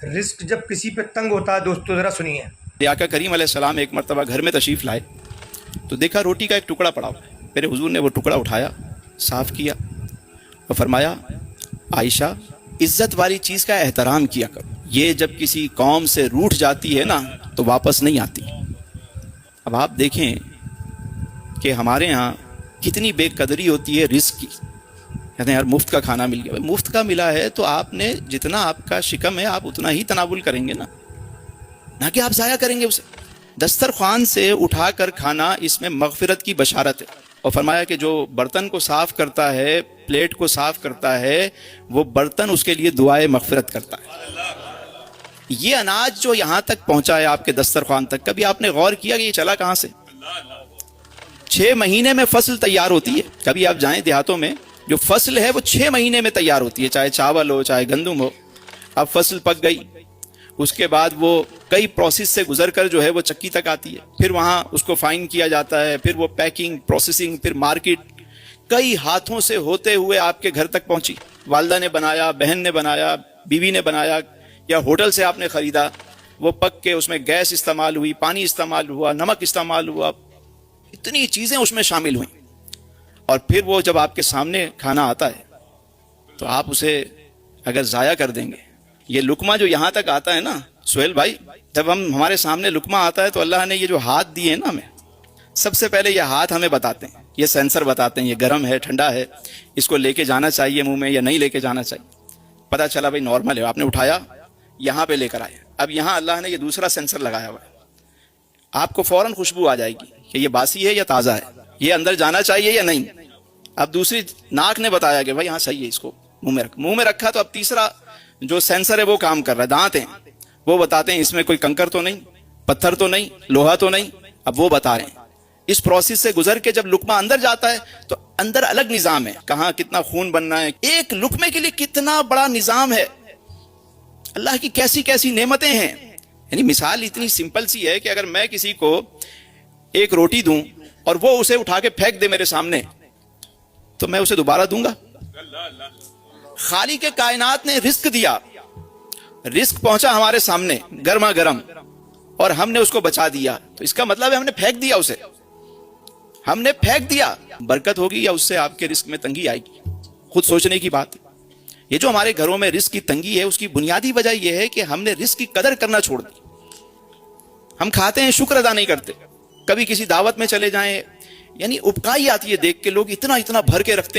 رزق جب کسی پہ تنگ ہوتا ہے دوستو ذرا سنیے۔ آقا کریم علیہ السلام ایک مرتبہ گھر میں تشریف لائے تو دیکھا روٹی کا ایک ٹکڑا پڑا ہوا ہے۔ میرے حضور نے وہ ٹکڑا اٹھایا، صاف کیا اور فرمایا عائشہ عزت والی چیز کا احترام کیا کرو، یہ جب کسی قوم سے روٹھ جاتی ہے نا تو واپس نہیں آتی۔ اب آپ دیکھیں کہ ہمارے ہاں کتنی بے قدری ہوتی ہے رزق کی، کہتے ہیں یار مفت کا کھانا مل گیا۔ مفت کا ملا ہے تو آپ نے جتنا آپ کا شکم ہے آپ اتنا ہی تناول کریں گے نا، نہ کہ آپ ضائع کریں گے اسے۔ دسترخوان سے اٹھا کر کھانا اس میں مغفرت کی بشارت ہے، اور فرمایا کہ جو برتن کو صاف کرتا ہے، پلیٹ کو صاف کرتا ہے، وہ برتن اس کے لیے دعائے مغفرت کرتا ہے۔ یہ اناج جو یہاں تک پہنچا ہے آپ کے دسترخوان تک، کبھی آپ نے غور کیا کہ یہ چلا کہاں سے؟ 6 مہینے میں فصل تیار ہوتی ہے۔ کبھی آپ جائیں دیہاتوں میں، جو فصل ہے وہ 6 مہینے میں تیار ہوتی ہے، چاہے چاول ہو چاہے گندم ہو۔ اب فصل پک گئی، اس کے بعد وہ کئی پروسیس سے گزر کر جو ہے وہ چکی تک آتی ہے، پھر وہاں اس کو فائن کیا جاتا ہے، پھر وہ پیکنگ، پروسیسنگ، پھر مارکیٹ، کئی ہاتھوں سے ہوتے ہوئے آپ کے گھر تک پہنچی۔ والدہ نے بنایا، بہن نے بنایا، بیوی نے بنایا، یا ہوٹل سے آپ نے خریدا، وہ پک کے اس میں گیس استعمال ہوئی، پانی استعمال ہوا، نمک استعمال ہوا، اتنی چیزیں اس میں شامل ہوئیں، اور پھر وہ جب آپ کے سامنے کھانا آتا ہے تو آپ اسے اگر ضائع کر دیں گے، یہ لقمہ جو یہاں تک آتا ہے نا سہیل بھائی، جب ہمارے سامنے لقمہ آتا ہے تو اللہ نے یہ جو ہاتھ دیے ہیں نا ہمیں، سب سے پہلے یہ ہاتھ ہمیں بتاتے ہیں، یہ سینسر بتاتے ہیں یہ گرم ہے ٹھنڈا ہے، اس کو لے کے جانا چاہیے منہ میں یا نہیں لے کے جانا چاہیے۔ پتہ چلا بھائی نارمل ہے، آپ نے اٹھایا یہاں پہ لے کر آئے، اب یہاں اللہ نے یہ دوسرا سینسر لگایا ہوا ہے، آپ کو فوراً خوشبو آ جائے گی کہ یہ باسی ہے یا تازہ ہے، یہ اندر جانا چاہیے یا نہیں۔ اب دوسری ناک نے بتایا کہ بھائی ہاں صحیح ہے، اس کو منہ میں رکھا، تو اب تیسرا جو سینسر ہے وہ کام کر رہا ہے، دانت ہیں وہ بتاتے ہیں اس میں کوئی کنکر تو نہیں، پتھر تو نہیں، لوہا تو نہیں، اب وہ بتا رہے ہیں۔ اس پروسیس سے گزر کے جب لقمہ اندر جاتا ہے تو اندر الگ نظام ہے، کہاں کتنا خون بننا ہے، ایک لقمے کے لیے کتنا بڑا نظام ہے، اللہ کی کیسی کیسی نعمتیں ہیں۔ یعنی مثال اتنی سمپل سی ہے کہ اگر میں کسی کو ایک روٹی دوں اور وہ اسے اٹھا کے پھینک دے میرے سامنے تو میں اسے دوبارہ دوں گا؟ خالق کائنات نے رزق دیا، رزق پہنچا ہمارے سامنے گرما گرم، اور ہم نے اس کو بچا دیا، تو اس کا مطلب ہے ہم نے پھینک دیا اسے، ہم نے پھینک دیا، برکت ہوگی یا اس سے آپ کے رزق میں تنگی آئے گی؟ خود سوچنے کی بات ہے۔ یہ جو ہمارے گھروں میں رزق کی تنگی ہے، اس کی بنیادی وجہ یہ ہے کہ ہم نے رزق کی قدر کرنا چھوڑ دی۔ ہم کھاتے ہیں شکر ادا نہیں کرتے، کبھی کسی دعوت میں چلے جائیں، یعنی اپکائی آتی ہے دیکھ کے لوگ اتنا اتنا بھر کے رکھتے ہیں۔